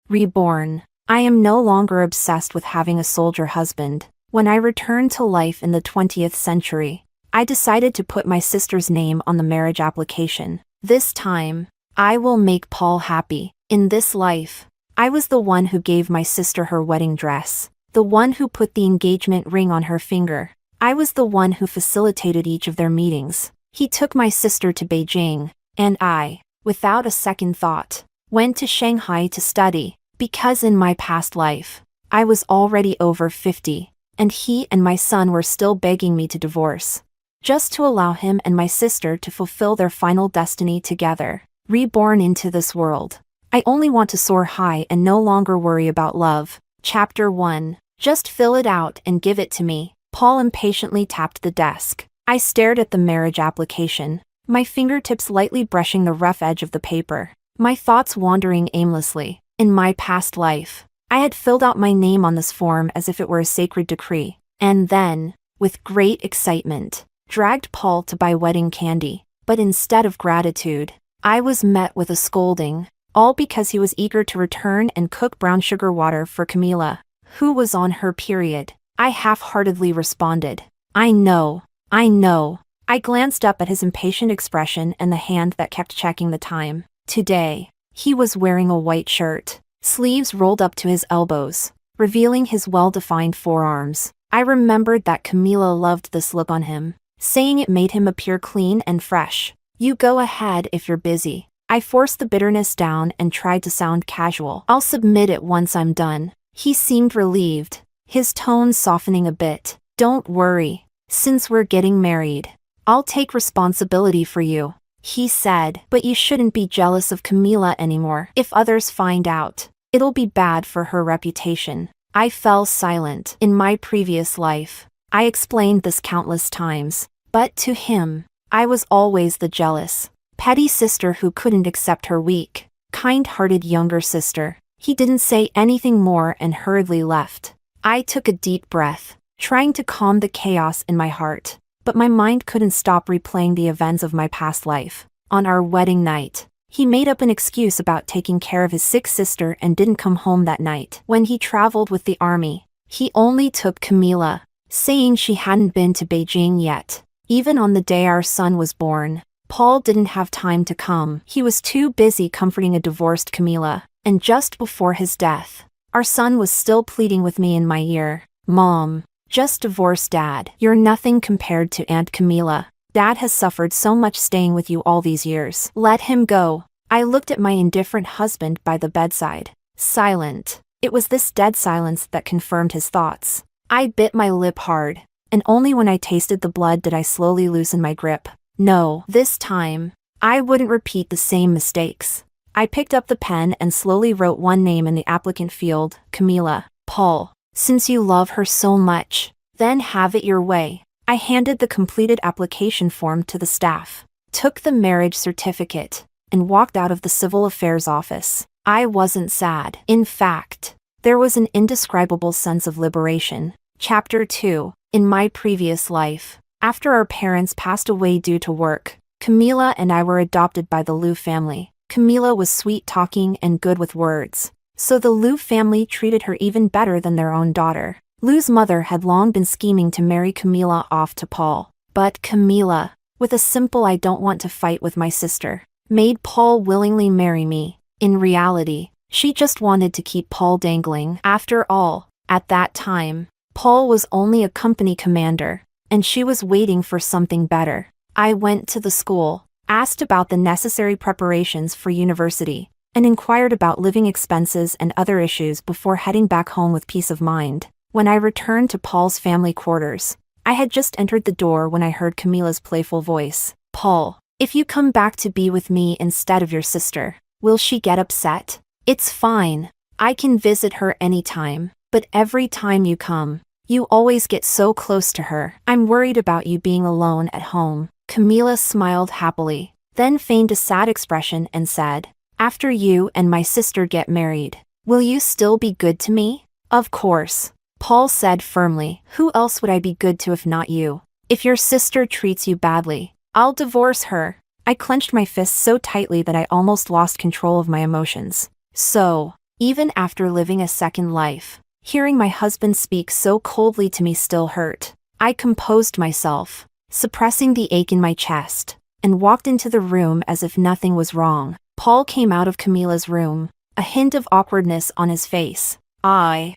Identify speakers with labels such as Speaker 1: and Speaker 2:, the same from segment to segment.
Speaker 1: Reborn. I am no longer obsessed with having a soldier husband. When I returned to life in the 20th century, I decided to put my sister's name on the marriage application. This time, I will make Paul happy. In this life, I was the one who gave my sister her wedding dress, the one who put the engagement ring on her finger. I was the one who facilitated each of their meetings. He took my sister to Beijing, and I, without a second thought, went to Shanghai to study, because in my past life, I was already over 50, and he and my son were still begging me to divorce, just to allow him and my sister to fulfill their final destiny together, reborn into this world. I only want to soar high and no longer worry about love. Chapter 1. Just fill it out and give it to me. Paul impatiently tapped the desk. I stared at the marriage application, my fingertips lightly brushing the rough edge of the paper, my thoughts wandering aimlessly. In my past life, I had filled out my name on this form as if it were a sacred decree, and then, with great excitement, dragged Paul to buy wedding candy. But instead of gratitude, I was met with a scolding, all because he was eager to return and cook brown sugar water for Camila, who was on her period. I half-heartedly responded, I know. I glanced up at his impatient expression and the hand that kept checking the time. Today, he was wearing a white shirt, sleeves rolled up to his elbows, revealing his well-defined forearms. I remembered that Camila loved this look on him, saying it made him appear clean and fresh. You go ahead if you're busy. I forced the bitterness down and tried to sound casual. I'll submit it once I'm done. He seemed relieved, his tone softening a bit. Don't worry, since we're getting married, I'll take responsibility for you, he said. But you shouldn't be jealous of Camila anymore. If others find out, it'll be bad for her reputation. I fell silent. In my previous life, I explained this countless times, but to him, I was always the jealous, petty sister who couldn't accept her weak, kind-hearted younger sister. He didn't say anything more and hurriedly left. I took a deep breath, trying to calm the chaos in my heart, but my mind couldn't stop replaying the events of my past life. On our wedding night, he made up an excuse about taking care of his sick sister and didn't come home that night. When he traveled with the army, he only took Camila, saying she hadn't been to Beijing yet. Even on the day our son was born, Paul didn't have time to come. He was too busy comforting a divorced Camila, and just before his death, our son was still pleading with me in my ear, Mom, just divorce Dad. You're nothing compared to Aunt Camila. Dad has suffered so much staying with you all these years. Let him go. I looked at my indifferent husband by the bedside, silent. It was this dead silence that confirmed his thoughts. I bit my lip hard, and only when I tasted the blood did I slowly loosen my grip. No, this time, I wouldn't repeat the same mistakes. I picked up the pen and slowly wrote one name in the applicant field, Camila. Paul, since you love her so much, then have it your way. I handed the completed application form to the staff, took the marriage certificate, and walked out of the civil affairs office. I wasn't sad. In fact, there was an indescribable sense of liberation. Chapter 2. In my previous life, after our parents passed away due to work, Camila and I were adopted by the Liu family. Camila was sweet-talking and good with words, so the Liu family treated her even better than their own daughter. Liu's mother had long been scheming to marry Camila off to Paul, but Camila, with a simple "I don't want to fight with my sister," made Paul willingly marry me. In reality, she just wanted to keep Paul dangling. After all, at that time, Paul was only a company commander, and she was waiting for something better. I went to the school, asked about the necessary preparations for university, and inquired about living expenses and other issues before heading back home with peace of mind. When I returned to Paul's family quarters, I had just entered the door when I heard Camila's playful voice. Paul, if you come back to be with me instead of your sister, will she get upset? It's fine. I can visit her anytime, but every time you come, you always get so close to her. I'm worried about you being alone at home. Camila smiled happily, then feigned a sad expression and said, After you and my sister get married, will you still be good to me? Of course, Paul said firmly. Who else would I be good to if not you? If your sister treats you badly, I'll divorce her. I clenched my fists so tightly that I almost lost control of my emotions. So, Even after living a second life, hearing my husband speak so coldly to me still hurt. I composed myself, suppressing the ache in my chest, and walked into the room as if nothing was wrong. Paul came out of Camila's room, a hint of awkwardness on his face. I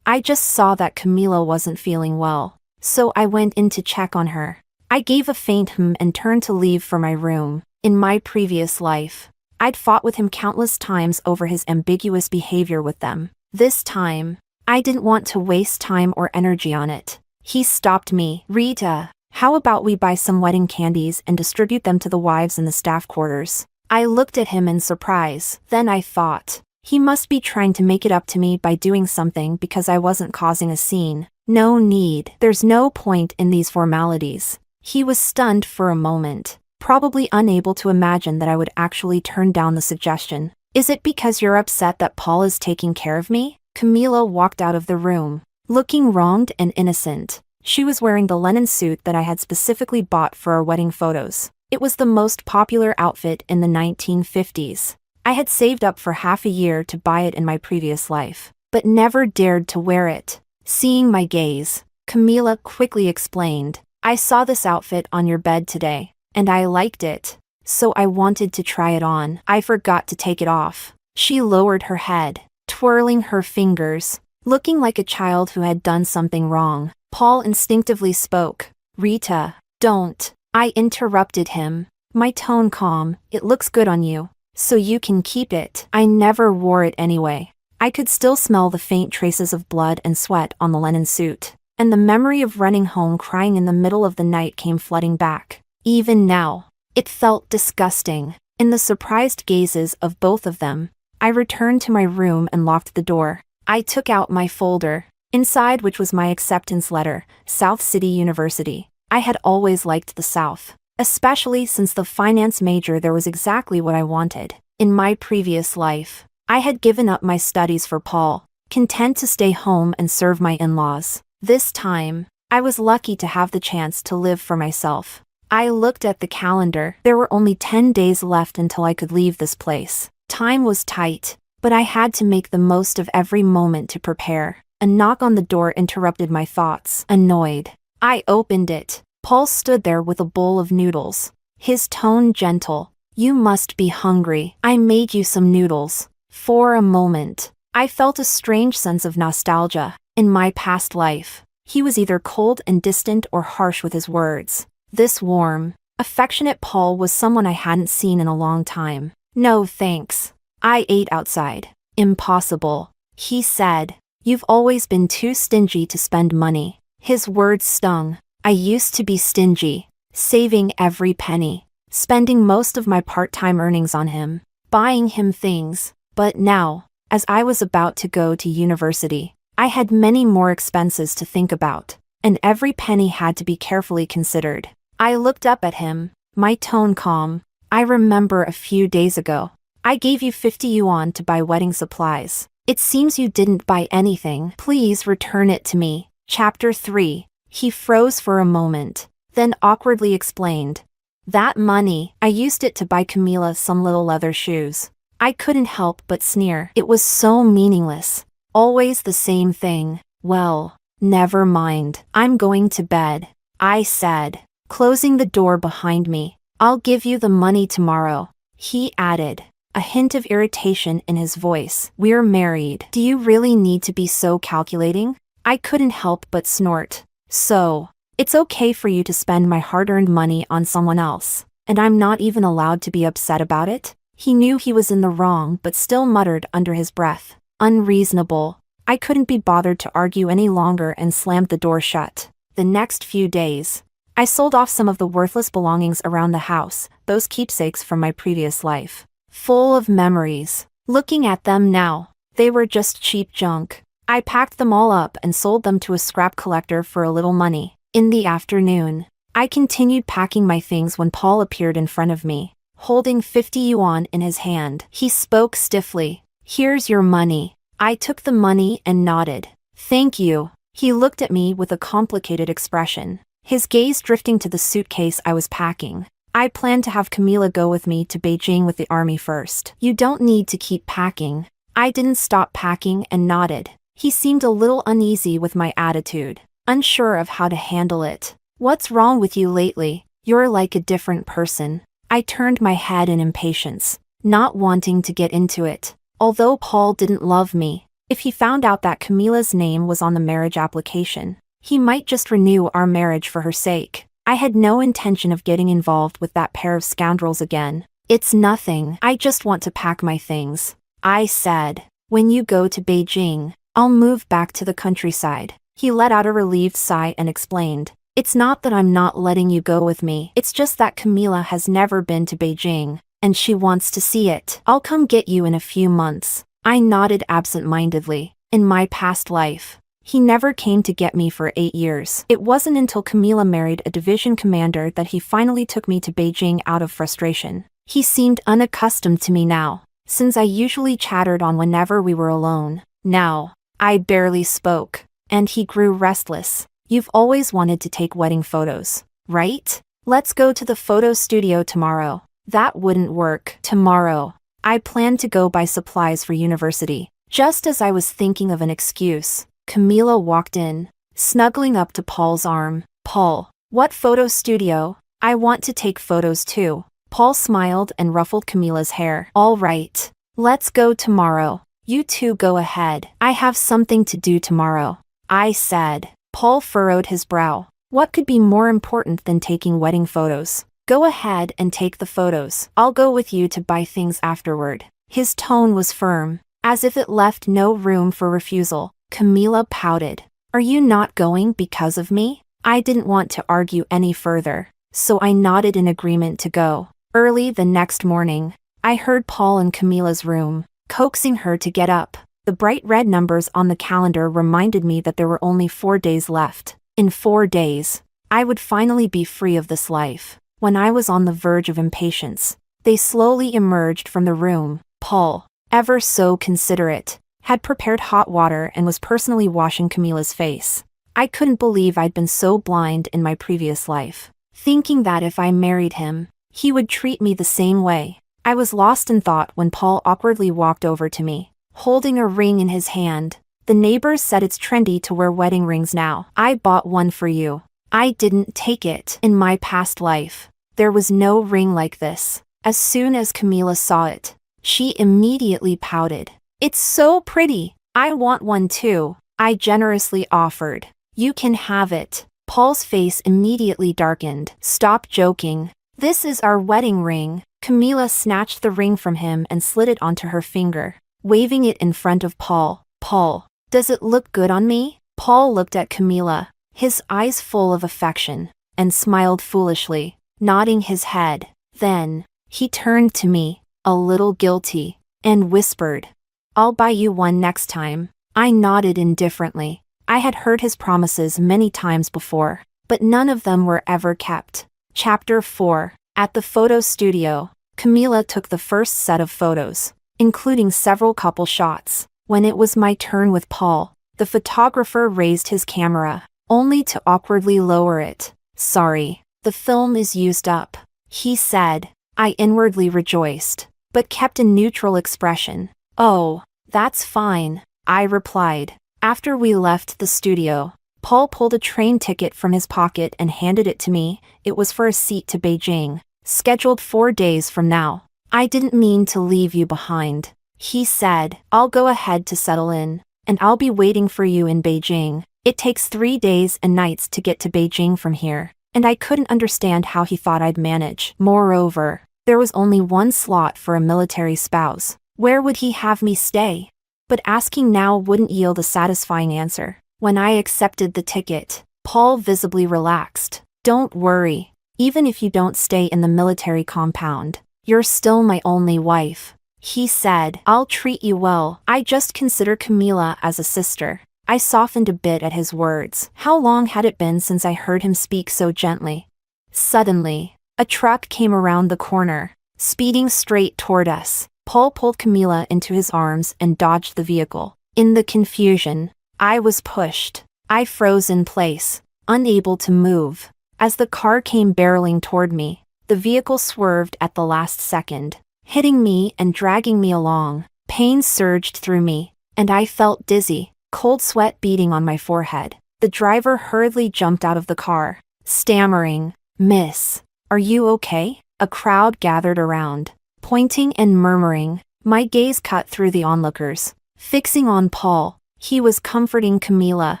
Speaker 1: just saw that Camila wasn't feeling well, so I went in to check on her. I gave a faint and turned to leave for my room. In my previous life, I'd fought with him countless times over his ambiguous behavior with them. This time, I didn't want to waste time or energy on it. He stopped me. Rita, how about we buy some wedding candies and distribute them to the wives in the staff quarters? I looked at him in surprise. Then I thought, he must be trying to make it up to me by doing something because I wasn't causing a scene. No need. There's no point in these formalities. He was stunned for a moment, probably unable to imagine that I would actually turn down the suggestion. Is it because you're upset that Paul is taking care of me? Camila walked out of the room, looking wronged and innocent. She was wearing the linen suit that I had specifically bought for our wedding photos. It was the most popular outfit in the 1950s. I had saved up for half a year to buy it in my previous life, but never dared to wear it. Seeing my gaze, Camila quickly explained, I saw this outfit on your bed today, and I liked it, so I wanted to try it on. I forgot to take it off. She lowered her head, twirling her fingers, looking like a child who had done something wrong. Paul instinctively spoke. Rita, don't. I interrupted him, my tone calm. It looks good on you, so you can keep it. I never wore it anyway. I could still smell the faint traces of blood and sweat on the linen suit, and the memory of running home crying in the middle of the night came flooding back. Even now, it felt disgusting. In the surprised gazes of both of them, I returned to my room and locked the door. I took out my folder, inside which was my acceptance letter, South City University. I had always liked the South, especially since the finance major there was exactly what I wanted. In my previous life, I had given up my studies for Paul, content to stay home and serve my in-laws. This time, I was lucky to have the chance to live for myself. I looked at the calendar. There were only 10 days left until I could leave this place. Time was tight, but I had to make the most of every moment to prepare. A knock on the door interrupted my thoughts. Annoyed, I opened it. Paul stood there with a bowl of noodles, his tone gentle. You must be hungry. I made you some noodles. For a moment, I felt a strange sense of nostalgia. In my past life, he was either cold and distant or harsh with his words. This warm, affectionate Paul was someone I hadn't seen in a long time. No thanks. I ate outside. Impossible, he said. You've always been too stingy to spend money. His words stung. I used to be stingy, saving every penny, spending most of my part-time earnings on him, buying him things. But now, as I was about to go to university, I had many more expenses to think about, and every penny had to be carefully considered. I looked up at him, my tone calm. I remember a few days ago, I gave you 50 yuan to buy wedding supplies. It seems you didn't buy anything. Please return it to me. Chapter 3. He froze for a moment, then awkwardly explained. That money, I used it to buy Camila some little leather shoes. I couldn't help but sneer. It was so meaningless. Always the same thing. Well, never mind. I'm going to bed, I said, closing the door behind me. I'll give you the money tomorrow, he added, a hint of irritation in his voice. We're married. Do you really need to be so calculating? I couldn't help but snort. So, it's okay for you to spend my hard-earned money on someone else, and I'm not even allowed to be upset about it? He knew he was in the wrong but still muttered under his breath. Unreasonable. I couldn't be bothered to argue any longer and slammed the door shut. The next few days, I sold off some of the worthless belongings around the house, those keepsakes from my previous life. Full of memories. Looking at them now, they were just cheap junk. I packed them all up and sold them to a scrap collector for a little money. In the afternoon, I continued packing my things when Paul appeared in front of me, holding 50 yuan in his hand. He spoke stiffly. Here's your money. I took the money and nodded. Thank you. He looked at me with a complicated expression, his gaze drifting to the suitcase I was packing. I planned to have Camila go with me to Beijing with the army first. You don't need to keep packing, I didn't stop packing and nodded. He seemed a little uneasy with my attitude, unsure of how to handle it. "What's wrong with you lately? You're like a different person." I turned my head in impatience, not wanting to get into it. Although Paul didn't love me, if he found out that Camila's name was on the marriage application, he might just renew our marriage for her sake. I had no intention of getting involved with that pair of scoundrels again. "It's nothing. I just want to pack my things," I said. "When you go to Beijing, I'll move back to the countryside." He let out a relieved sigh and explained, "It's not that I'm not letting you go with me. It's just that Camila has never been to Beijing, and she wants to see it. I'll come get you in a few months." I nodded absent-mindedly. In my past life, he never came to get me for 8 years. It wasn't until Camila married a division commander that he finally took me to Beijing out of frustration. He seemed unaccustomed to me now, since I usually chattered on whenever we were alone. Now, I barely spoke, and he grew restless. "You've always wanted to take wedding photos, right? Let's go to the photo studio tomorrow." That wouldn't work. Tomorrow, I planned to go buy supplies for university. Just as I was thinking of an excuse, Camila walked in, snuggling up to Paul's arm. "Paul, what photo studio? I want to take photos too." Paul smiled and ruffled Camila's hair. "All right, let's go tomorrow. You two go ahead. I have something to do tomorrow," I said. Paul furrowed his brow. What could be more important than taking wedding photos? "Go ahead and take the photos. I'll go with you to buy things afterward." His tone was firm, as if it left no room for refusal. Camila pouted. "Are you not going because of me?" I didn't want to argue any further, so I nodded in agreement to go. Early the next morning, I heard Paul in Camila's room, coaxing her to get up. The bright red numbers on the calendar reminded me that there were only 4 days left. In 4 days, I would finally be free of this life. When I was on the verge of impatience, they slowly emerged from the room. Paul, ever so considerate, had prepared hot water and was personally washing Camila's face. I couldn't believe I'd been so blind in my previous life, thinking that if I married him, he would treat me the same way. I was lost in thought when Paul awkwardly walked over to me, holding a ring in his hand. "The neighbors said it's trendy to wear wedding rings now. I bought one for you." I didn't take it. In my past life, there was no ring like this. As soon as Camila saw it, she immediately pouted. "It's so pretty. I want one too," I generously offered. "You can have it." Paul's face immediately darkened. "Stop joking. This is our wedding ring." Camila snatched the ring from him and slid it onto her finger, waving it in front of Paul. "Paul, does it look good on me?" Paul looked at Camila, his eyes full of affection, and smiled foolishly, nodding his head. Then, he turned to me, a little guilty, and whispered, "I'll buy you one next time." I nodded indifferently. I had heard his promises many times before, but none of them were ever kept. Chapter 4. At the photo studio, Camila took the first set of photos, including several couple shots. When it was my turn with Paul, the photographer raised his camera, only to awkwardly lower it. "Sorry, the film is used up," he said. I inwardly rejoiced, but kept a neutral expression. "Oh, that's fine," I replied. After we left the studio, Paul pulled a train ticket from his pocket and handed it to me. It was for a seat to Beijing, scheduled 4 days from now. "I didn't mean to leave you behind," he said. "I'll go ahead to settle in, and I'll be waiting for you in Beijing." It takes 3 days and nights to get to Beijing from here, and I couldn't understand how he thought I'd manage. Moreover, there was only one slot for a military spouse. Where would he have me stay? But asking now wouldn't yield a satisfying answer. When I accepted the ticket, Paul visibly relaxed. "Don't worry. Even if you don't stay in the military compound, you're still my only wife," he said. "I'll treat you well. I just consider Camila as a sister." I softened a bit at his words. How long had it been since I heard him speak so gently? Suddenly, a truck came around the corner, speeding straight toward us. Paul pulled Camila into his arms and dodged the vehicle. In the confusion, I was pushed. I froze in place, unable to move. As the car came barreling toward me, the vehicle swerved at the last second, hitting me and dragging me along. Pain surged through me, and I felt dizzy, cold sweat beading on my forehead. The driver hurriedly jumped out of the car, stammering, "Miss, are you okay?" A crowd gathered around, pointing and murmuring. My gaze cut through the onlookers, fixing on Paul. He was comforting Camila,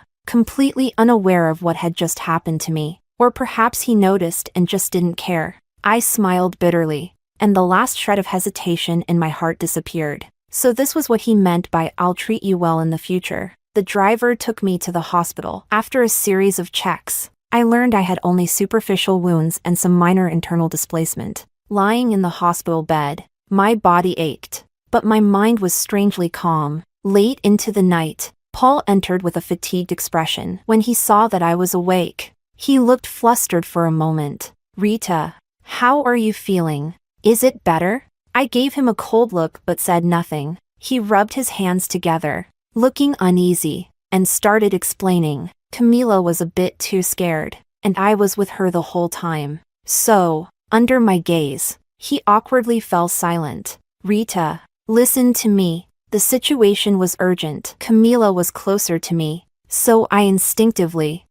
Speaker 1: completely unaware of what had just happened to me. Or perhaps he noticed and just didn't care. I smiled bitterly, and the last shred of hesitation in my heart disappeared. So this was what he meant by "I'll treat you well in the future." The driver took me to the hospital. After a series of checks, I learned I had only superficial wounds and some minor internal displacement. Lying in the hospital bed, my body ached, but my mind was strangely calm. Late into the night, Paul entered with a fatigued expression. When he saw that I was awake, he looked flustered for a moment. "Rita, how are you feeling? Is it better?" I gave him a cold look but said nothing. He rubbed his hands together, looking uneasy, and started explaining. Camila was a bit too scared, and I was with her the whole time. So, under my gaze, he awkwardly fell silent. "Rita, listen to me." The situation was urgent. Camila was closer to me, so I instinctively.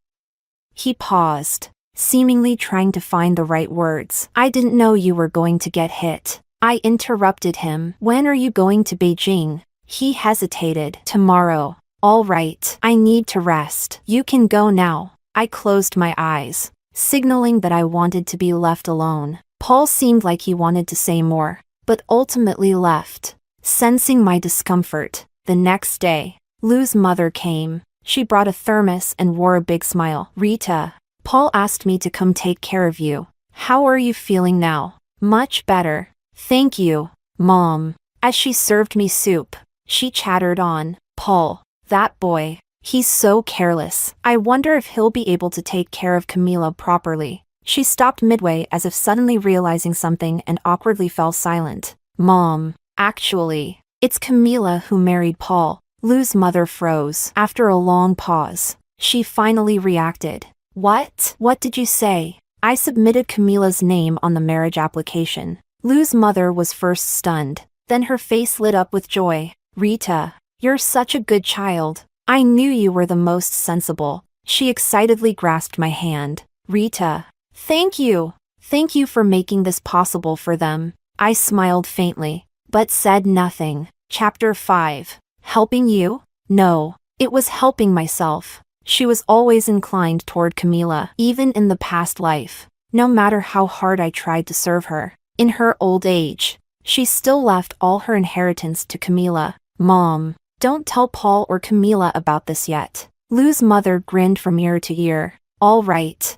Speaker 1: He paused, seemingly trying to find the right words. "I didn't know you were going to get hit." I interrupted him. "When are you going to Beijing?" He hesitated. "Tomorrow." "All right, I need to rest. You can go now." I closed my eyes, signaling that I wanted to be left alone. Paul seemed like he wanted to say more, but ultimately left. Sensing my discomfort, the next day, Lou's mother came. She brought a thermos and wore a big smile. "Rita, Paul asked me to come take care of you. How are you feeling now?" "Much better. Thank you, Mom." As she served me soup, she chattered on. "Paul, that boy, he's so careless. I wonder if he'll be able to take care of Camila properly." She stopped midway as if suddenly realizing something and awkwardly fell silent. "Mom, actually, it's Camila who married Paul." Lou's mother froze. After a long pause, she finally reacted. "What? What did you say?" I submitted Camila's name on the marriage application. Lou's mother was first stunned, then her face lit up with joy. "Rita, you're such a good child. I knew you were the most sensible." She excitedly grasped my hand. "Rita, thank you. Thank you for making this possible for them." I smiled faintly, but said nothing. Chapter 5. Helping you? No, it was helping myself. She was always inclined toward Camila, even in the past life. No matter how hard I tried to serve her, in her old age, she still left all her inheritance to Camila. "Mom, don't tell Paul or Camila about this yet." Lou's mother grinned from ear to ear. All right.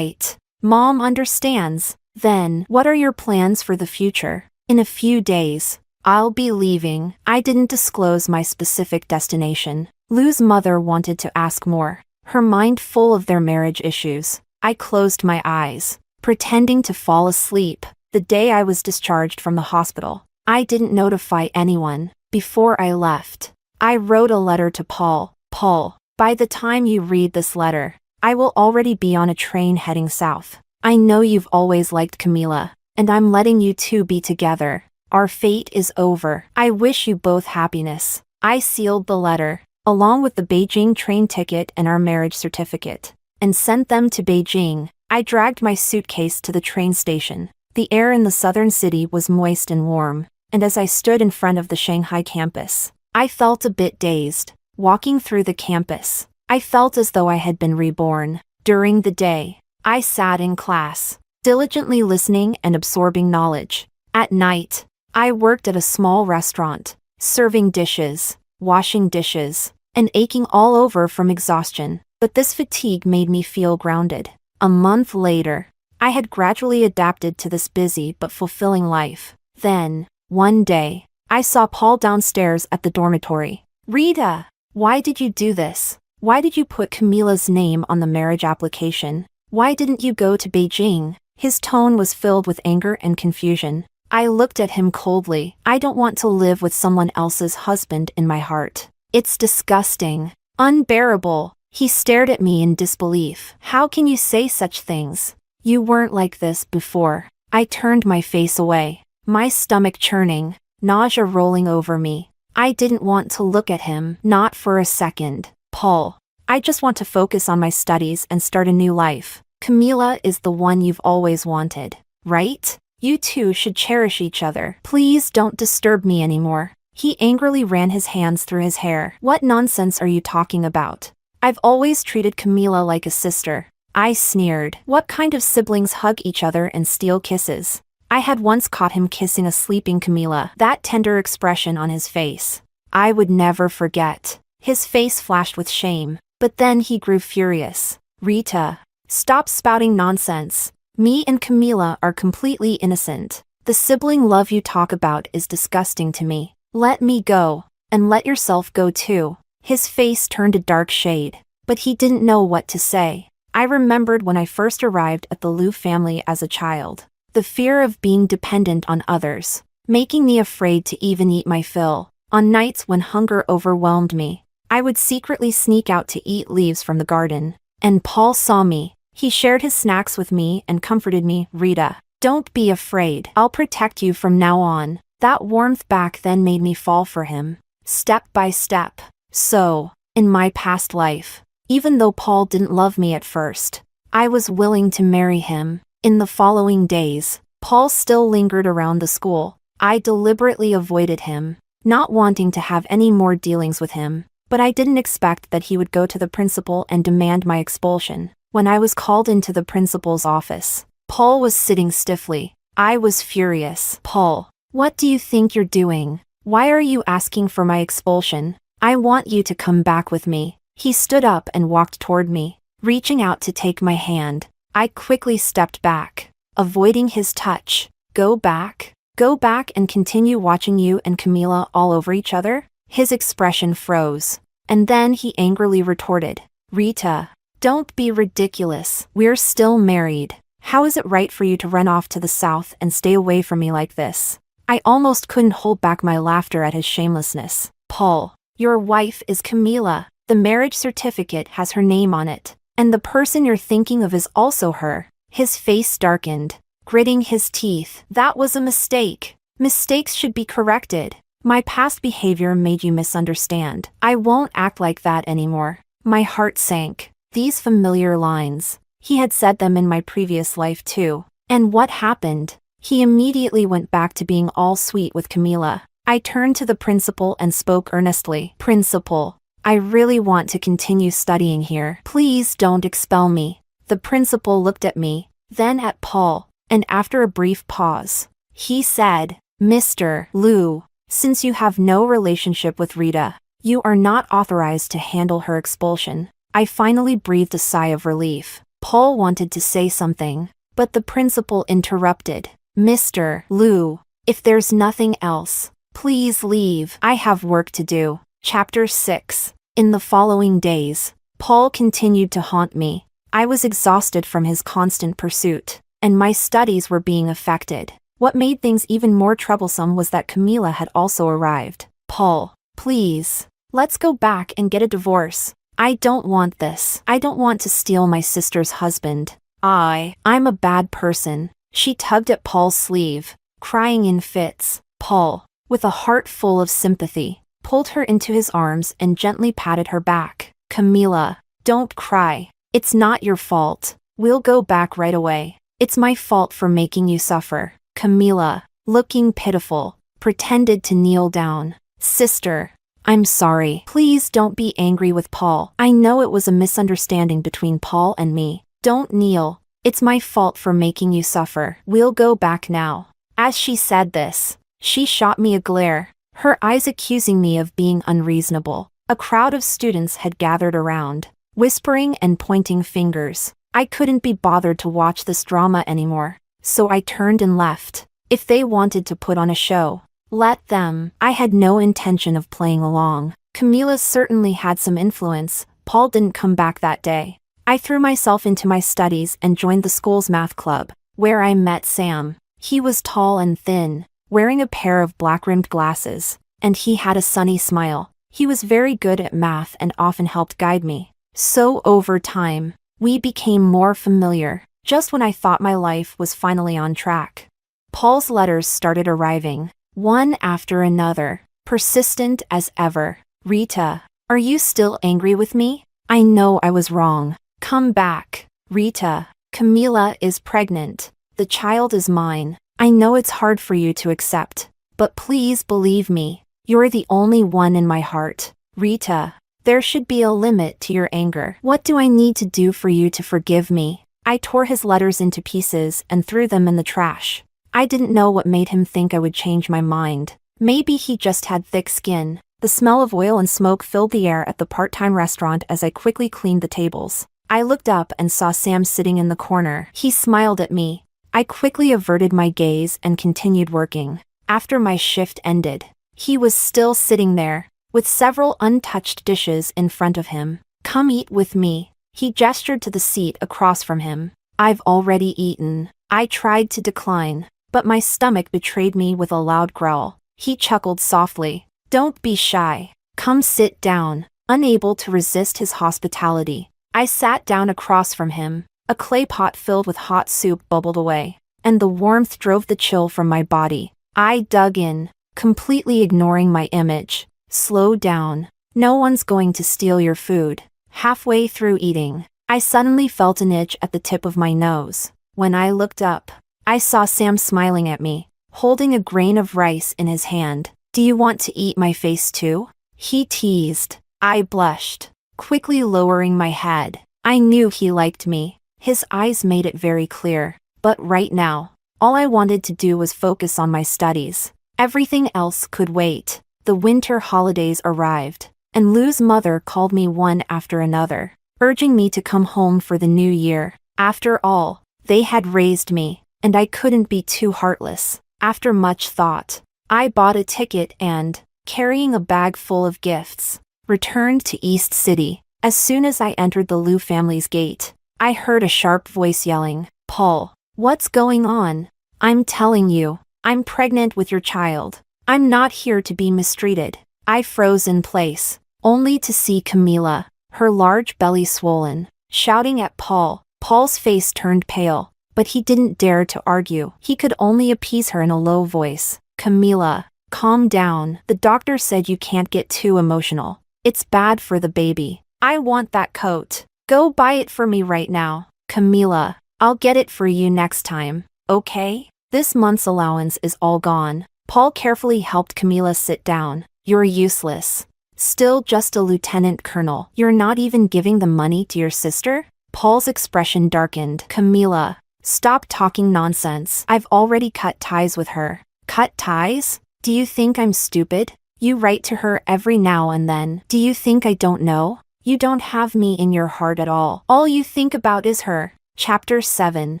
Speaker 1: Mom understands." "Then, what are your plans for the future?" "In a few days, I'll be leaving." I didn't disclose my specific destination. Lou's mother wanted to ask more, her mind full of their marriage issues. I closed my eyes, pretending to fall asleep. The day I was discharged from the hospital, I didn't notify anyone. Before I left, I wrote a letter to Paul. "Paul, by the time you read this letter, I will already be on a train heading south. I know you've always liked Camila, and I'm letting you two be together. Our fate is over. I wish you both happiness." I sealed the letter, along with the Beijing train ticket and our marriage certificate, and sent them to Beijing. I dragged my suitcase to the train station. The air in the southern city was moist and warm, and as I stood in front of the Shanghai campus, I felt a bit dazed. Walking through the campus, I felt as though I had been reborn. During the day, I sat in class, diligently listening and absorbing knowledge. At night, I worked at a small restaurant, serving dishes, washing dishes, and aching all over from exhaustion. But this fatigue made me feel grounded. A month later, I had gradually adapted to this busy but fulfilling life. Then, one day, I saw Paul downstairs at the dormitory. "Rita, why did you do this? Why did you put Camila's name on the marriage application? Why didn't you go to Beijing?" His tone was filled with anger and confusion. I looked at him coldly. "I don't want to live with someone else's husband in my heart. It's disgusting. Unbearable." He stared at me in disbelief. "How can you say such things? You weren't like this before." I turned my face away, my stomach churning. nausea rolling over me. I didn't want to look at him, not for a second. Paul, I just want to focus on my studies and start a new life. Camila is the one you've always wanted, right? You two should cherish each other. Please don't disturb me anymore. He angrily ran his hands through his hair. What nonsense are you talking about? I've always treated Camila like a sister. I sneered. What kind of siblings hug each other and steal kisses? I had once caught him kissing a sleeping Camila, that tender expression on his face. I would never forget. His face flashed with shame, but then he grew furious. Rita, stop spouting nonsense. Me and Camila are completely innocent. The sibling love you talk about is disgusting to me. Let me go, and let yourself go too. His face turned a dark shade, but he didn't know what to say. I remembered when I first arrived at the Liu family as a child. The fear of being dependent on others, making me afraid to even eat my fill. On nights when hunger overwhelmed me, I would secretly sneak out to eat leaves from the garden. And Paul saw me. He shared his snacks with me and comforted me. Rita, don't be afraid. I'll protect you from now on. That warmth back then made me fall for him, step by step. So, in my past life, even though Paul didn't love me at first, I was willing to marry him. In the following days, Paul still lingered around the school. I deliberately avoided him, not wanting to have any more dealings with him, but I didn't expect that he would go to the principal and demand my expulsion. When I was called into the principal's office, Paul was sitting stiffly. I was furious. Paul, what do you think you're doing? Why are you asking for my expulsion? I want you to come back with me. He stood up and walked toward me, reaching out to take my hand. I quickly stepped back, avoiding his touch. Go back and continue watching you and Camila all over each other? His expression froze, and then he angrily retorted, Rita, don't be ridiculous. We're still married. How is it right for you to run off to the south and stay away from me like this? I almost couldn't hold back my laughter at his shamelessness. Paul, your wife is Camila. The marriage certificate has her name on it. And the person you're thinking of is also her. His face darkened, gritting his teeth. That was a mistake. Mistakes should be corrected. My past behavior made you misunderstand. I won't act like that anymore. My heart sank. These familiar lines. He had said them in my previous life too. And what happened? He immediately went back to being all sweet with Camila. I turned to the principal and spoke earnestly. Principal, I really want to continue studying here. Please don't expel me. The principal looked at me, then at Paul, and after a brief pause, he said, Mr. Liu, since you have no relationship with Rita, you are not authorized to handle her expulsion. I finally breathed a sigh of relief. Paul wanted to say something, but the principal interrupted. Mr. Liu, if there's nothing else, please leave. I have work to do. Chapter 6. In the following days, Paul continued to haunt me. I was exhausted from his constant pursuit, and my studies were being affected. What made things even more troublesome was that Camila had also arrived. Paul, please, let's go back and get a divorce. I don't want this. I don't want to steal my sister's husband. I'm a bad person. She tugged at Paul's sleeve, crying in fits. Paul, with a heart full of sympathy, pulled her into his arms and gently patted her back. Camila, don't cry. It's not your fault. We'll go back right away. It's my fault for making you suffer. Camila, looking pitiful, pretended to kneel down. Sister, I'm sorry. Please don't be angry with Paul. I know it was a misunderstanding between Paul and me. Don't kneel. It's my fault for making you suffer. We'll go back now. As she said this, she shot me a glare, her eyes accusing me of being unreasonable. A crowd of students had gathered around, whispering and pointing fingers. I couldn't be bothered to watch this drama anymore, so I turned and left. If they wanted to put on a show, let them. I had no intention of playing along. Camila certainly had some influence. Paul didn't come back that day. I threw myself into my studies and joined the school's math club, where I met Sam. He was tall and thin, wearing a pair of black-rimmed glasses, and he had a sunny smile. He was very good at math and often helped guide me. So over time, we became more familiar, just when I thought my life was finally on track. Paul's letters started arriving. one after another, persistent as ever. Rita, are you still angry with me? I know I was wrong. Come back. Rita, Camila is pregnant. The child is mine. I know it's hard for you to accept, but please believe me. You're the only one in my heart. Rita, there should be a limit to your anger. What do I need to do for you to forgive me? I tore his letters into pieces and threw them in the trash. I didn't know what made him think I would change my mind. Maybe he just had thick skin. The smell of oil and smoke filled the air at the part-time restaurant as I quickly cleaned the tables. I looked up and saw Sam sitting in the corner. He smiled at me. I quickly averted my gaze and continued working. After my shift ended, he was still sitting there, with several untouched dishes in front of him. Come eat with me. He gestured to the seat across from him. I've already eaten. I tried to decline, but my stomach betrayed me with a loud growl. He chuckled softly. Don't be shy. Come sit down. Unable to resist his hospitality, I sat down across from him. A clay pot filled with hot soup bubbled away, and the warmth drove the chill from my body. I dug in, completely ignoring my image. Slow down. No one's going to steal your food. Halfway through eating, I suddenly felt an itch at the tip of my nose. When I looked up, I saw Sam smiling at me, holding a grain of rice in his hand. Do you want to eat my face too? He teased. I blushed, quickly lowering my head. I knew he liked me. His eyes made it very clear. But right now, all I wanted to do was focus on my studies. Everything else could wait. The winter holidays arrived, and Lou's mother called me one after another, urging me to come home for the new year. After all, they had raised me, and I couldn't be too heartless. After much thought, I bought a ticket and, carrying a bag full of gifts, returned to East City. As soon as I entered the Lou family's gate, I heard a sharp voice yelling, "Paul, what's going on? I'm telling you, I'm pregnant with your child. I'm not here to be mistreated." I froze in place, only to see Camila, her large belly swollen, shouting at Paul. Paul's face turned pale, but he didn't dare to argue. He could only appease her in a low voice. Camila, calm down. The doctor said you can't get too emotional. It's bad for the baby. I want that coat. Go buy it for me right now. Camila, I'll get it for you next time, okay? This month's allowance is all gone. Paul carefully helped Camila sit down. You're useless. Still just a lieutenant colonel. You're not even giving the money to your sister? Paul's expression darkened. Camila, stop talking nonsense. I've already cut ties with her. Cut ties? Do you think I'm stupid? You write to her every now and then. Do you think I don't know? You don't have me in your heart at all. All you think about is her. Chapter 7.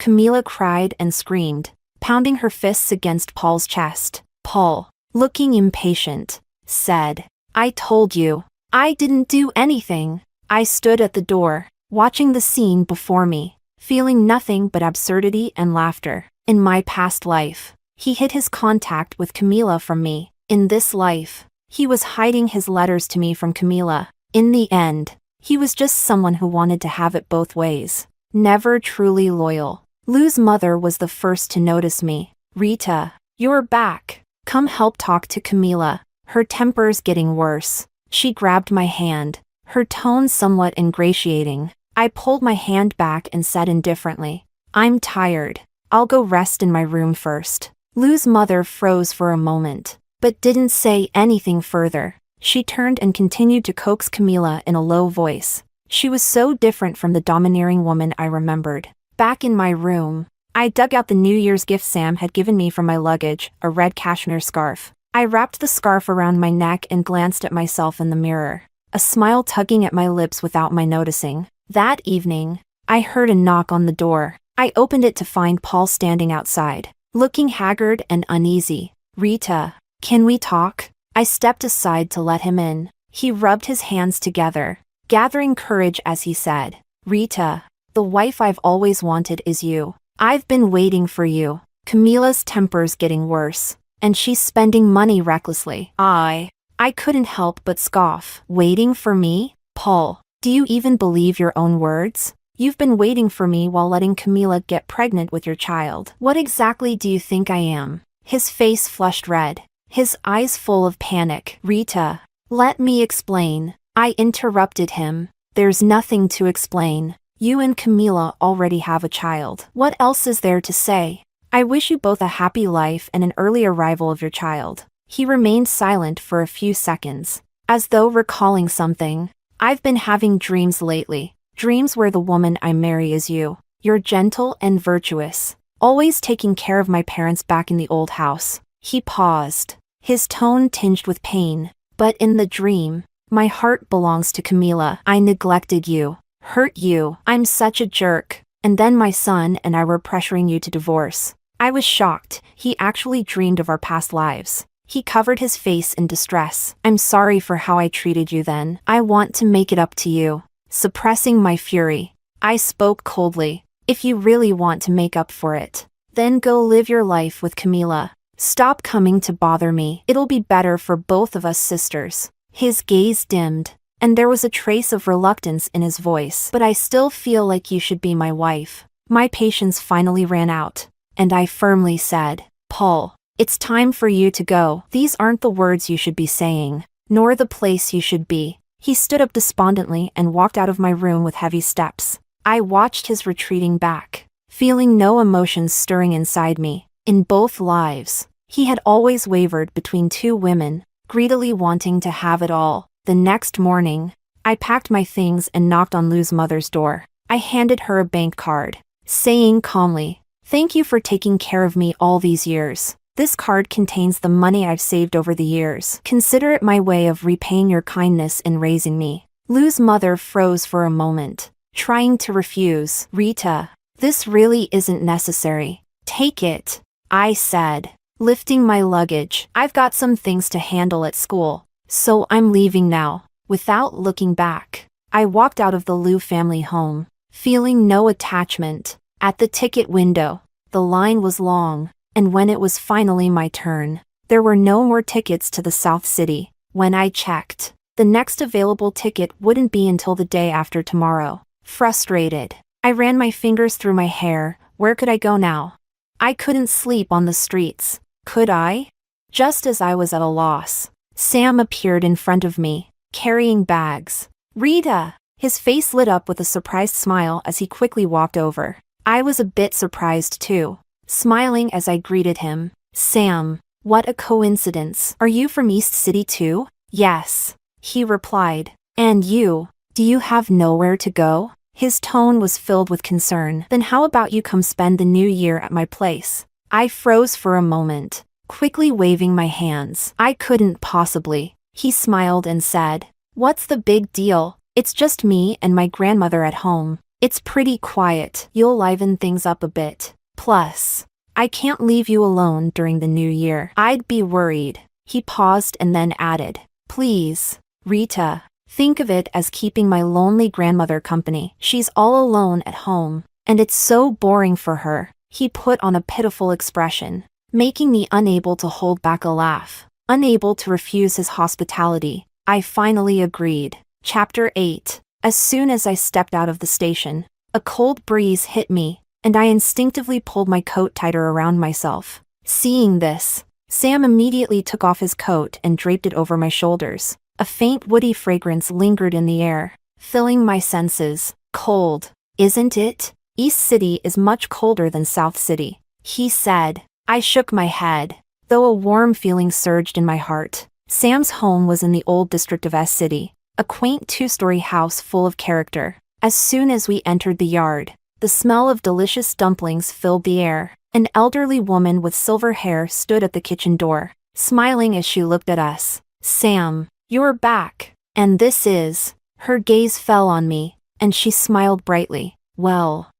Speaker 1: Camila cried and screamed, pounding her fists against Paul's chest. Paul, looking impatient, said, I told you. I didn't do anything. I stood at the door, watching the scene before me, feeling nothing but absurdity and laughter. In my past life, he hid his contact with Camila from me. In this life, he was hiding his letters to me from Camila. In the end, he was just someone who wanted to have it both ways. Never truly loyal. Lou's mother was the first to notice me. Rita, you're back. Come help talk to Camila. Her temper's getting worse. She grabbed my hand, her tone somewhat ingratiating. I pulled my hand back and said indifferently, I'm tired. I'll go rest in my room first. Lou's mother froze for a moment, but didn't say anything further. She turned and continued to coax Camila in a low voice. She was so different from the domineering woman I remembered. Back in my room, I dug out the New Year's gift Sam had given me from my luggage, a red cashmere scarf. I wrapped the scarf around my neck and glanced at myself in the mirror, a smile tugging at my lips without my noticing. That evening, I heard a knock on the door. I opened it to find Paul standing outside, looking haggard and uneasy. Rita, can we talk? I stepped aside to let him in. He rubbed his hands together, gathering courage as he said, Rita, the wife I've always wanted is you. I've been waiting for you. Camila's temper's getting worse, and she's spending money recklessly. I couldn't help but scoff. Waiting for me? Paul, do you even believe your own words? You've been waiting for me while letting Camila get pregnant with your child. What exactly do you think I am? His face flushed red. his eyes full of panic. Rita, let me explain. I interrupted him. There's nothing to explain. You and Camila already have a child. What else is there to say? I wish you both a happy life and an early arrival of your child. He remained silent for a few seconds, as though recalling something. I've been having dreams lately. Dreams where the woman I marry is you. You're gentle and virtuous, always taking care of my parents back in the old house. He paused, his tone tinged with pain. But in the dream, my heart belongs to Camila. I neglected you, hurt you. I'm such a jerk. And then my son and I were pressuring you to divorce. I was shocked. He actually dreamed of our past lives. He covered his face in distress. I'm sorry for how I treated you then. I want to make it up to you. Suppressing my fury, I spoke coldly. If you really want to make up for it, then go live your life with Camila. Stop coming to bother me. It'll be better for both of us sisters. His gaze dimmed, and there was a trace of reluctance in his voice. But I still feel like you should be my wife. My patience finally ran out, and I firmly said, Paul, it's time for you to go. These aren't the words you should be saying, nor the place you should be. He stood up despondently and walked out of my room with heavy steps. I watched his retreating back, feeling no emotions stirring inside me. In both lives, he had always wavered between two women, greedily wanting to have it all. The next morning, I packed my things and knocked on Lou's mother's door. I handed her a bank card, saying calmly, "Thank you for taking care of me all these years. This card contains the money I've saved over the years. Consider it my way of repaying your kindness in raising me." Lou's mother froze for a moment, trying to refuse. "Rita, this really isn't necessary. Take it," I said, lifting my luggage. "I've got some things to handle at school, so I'm leaving now." Without looking back, I walked out of the Lou family home, feeling no attachment. At the ticket window, the line was long, and when it was finally my turn, there were no more tickets to the South City. When I checked, the next available ticket wouldn't be until the day after tomorrow. Frustrated, I ran my fingers through my hair. Where could I go now? I couldn't sleep on the streets, could I? Just as I was at a loss, Sam appeared in front of me, carrying bags. "Rita!" His face lit up with a surprised smile as he quickly walked over. I was a bit surprised too, smiling as I greeted him. "Sam, what a coincidence. Are you from East City too?" "Yes," he replied. "And you? Do you have nowhere to go?" His tone was filled with concern. "Then how about you come spend the new year at my place?" I froze for a moment, quickly waving my hands. "I couldn't possibly." He smiled and said, "What's the big deal? It's just me and my grandmother at home. It's pretty quiet. You'll liven things up a bit. Plus, I can't leave you alone during the new year. I'd be worried." He paused and then added, "Please, Rita, think of it as keeping my lonely grandmother company. She's all alone at home, and it's so boring for her." He put on a pitiful expression, making me unable to hold back a laugh. Unable to refuse his hospitality, I finally agreed. Chapter 8. As soon as I stepped out of the station, a cold breeze hit me, and I instinctively pulled my coat tighter around myself. Seeing this, Sam immediately took off his coat and draped it over my shoulders. A faint woody fragrance lingered in the air, filling my senses. "Cold, isn't it? East City is much colder than South City," he said. I shook my head, though a warm feeling surged in my heart. Sam's home was in the old district of S City, a quaint two-story house full of character. As soon as we entered the yard, the smell of delicious dumplings filled the air. An elderly woman with silver hair stood at the kitchen door, smiling as she looked at us. "Sam, you're back. And this is..." Her gaze fell on me, and she smiled brightly. Well,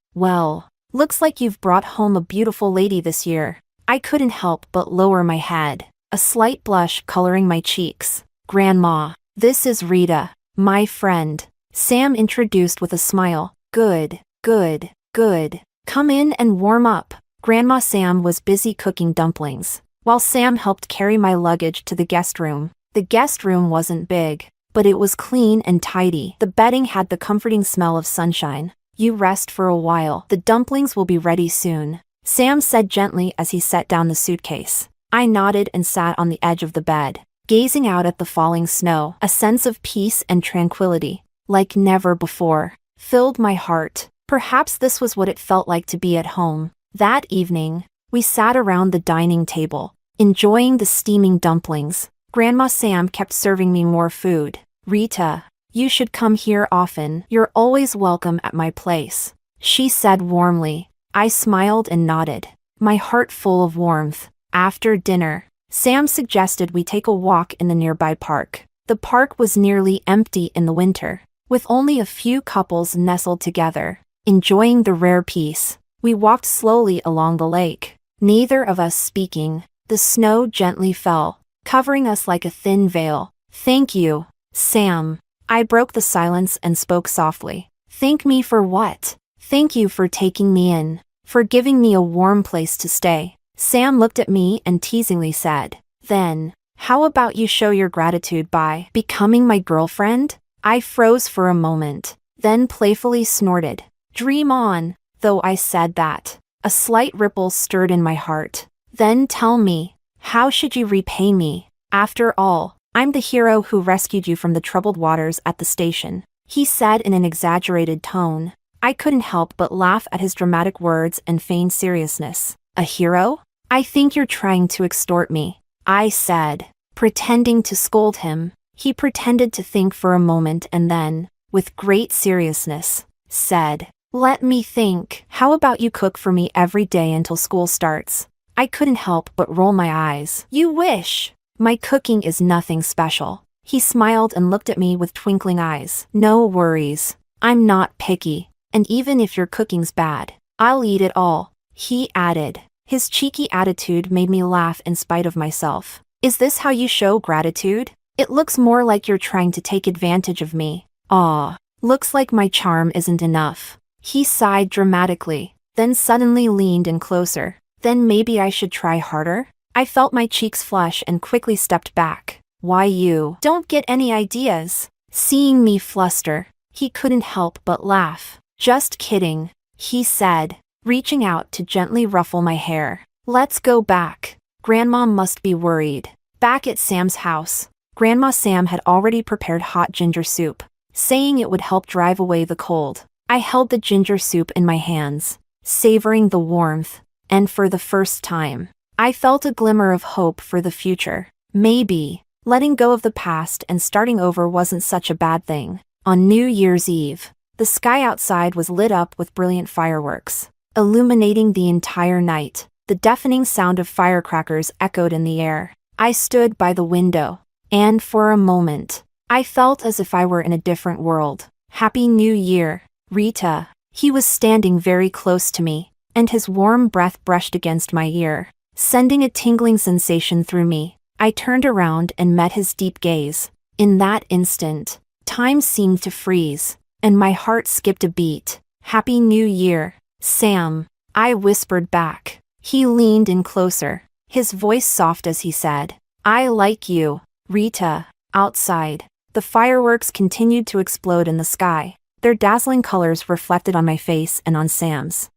Speaker 1: looks like you've brought home a beautiful lady this year." I couldn't help but lower my head, a slight blush coloring my cheeks. "Grandma, this is Rita, my friend," Sam introduced with a smile. Good. Come in and warm up." Grandma Sam was busy cooking dumplings, while Sam helped carry my luggage to the guest room. The guest room wasn't big, but it was clean and tidy. The bedding had the comforting smell of sunshine. "You rest for a while. The dumplings will be ready soon," Sam said gently as he set down the suitcase. I nodded and sat on the edge of the bed, gazing out at the falling snow. A sense of peace and tranquility, like never before, filled my heart. Perhaps this was what it felt like to be at home. That evening, we sat around the dining table, enjoying the steaming dumplings. Grandma Sam kept serving me more food. "Rita, you should come here often. You're always welcome at my place," she said warmly. I smiled and nodded, my heart full of warmth. After dinner, Sam suggested we take a walk in the nearby park. The park was nearly empty in the winter, with only a few couples nestled together, enjoying the rare peace. We walked slowly along the lake, neither of us speaking. The snow gently fell, covering us like a thin veil. "Thank you, Sam." I broke the silence and spoke softly. "Thank me for what?" "Thank you for taking me in, for giving me a warm place to stay." Sam looked at me and teasingly said, "Then, how about you show your gratitude by becoming my girlfriend?" I froze for a moment, then playfully snorted. "Dream on." Though I said that, a slight ripple stirred in my heart. "Then tell me, how should you repay me? After all, I'm the hero who rescued you from the troubled waters at the station," he said in an exaggerated tone. I couldn't help but laugh at his dramatic words and feigned seriousness. "A hero? I think you're trying to extort me," I said, pretending to scold him. He pretended to think for a moment and then, with great seriousness, said, "Let me think. How about you cook for me every day until school starts?" I couldn't help but roll my eyes. "You wish. My cooking is nothing special." He smiled and looked at me with twinkling eyes. "No worries. I'm not picky. And even if your cooking's bad, I'll eat it all," he added. His cheeky attitude made me laugh in spite of myself. "Is this how you show gratitude? It looks more like you're trying to take advantage of me." "Aw, looks like my charm isn't enough." He sighed dramatically, then suddenly leaned in closer. "Then maybe I should try harder?" I felt my cheeks flush and quickly stepped back. "Why you don't get any ideas?" Seeing me fluster, he couldn't help but laugh. "Just kidding," he said, reaching out to gently ruffle my hair. "Let's go back. Grandma must be worried." Back at Sam's house, Grandma Sam had already prepared hot ginger soup, saying it would help drive away the cold. I held the ginger soup in my hands, savoring the warmth, and for the first time, I felt a glimmer of hope for the future. Maybe, letting go of the past and starting over wasn't such a bad thing. On New Year's Eve, the sky outside was lit up with brilliant fireworks, illuminating the entire night. The deafening sound of firecrackers echoed in the air. I stood by the window, and for a moment, I felt as if I were in a different world. "Happy New Year, Rita." He was standing very close to me, and his warm breath brushed against my ear, sending a tingling sensation through me. I turned around and met his deep gaze. In that instant, time seemed to freeze, and my heart skipped a beat. "Happy New Year, Sam," I whispered back. He leaned in closer, his voice soft as he said, "I like you, Rita." Outside, the fireworks continued to explode in the sky, their dazzling colors reflected on my face and on Sam's.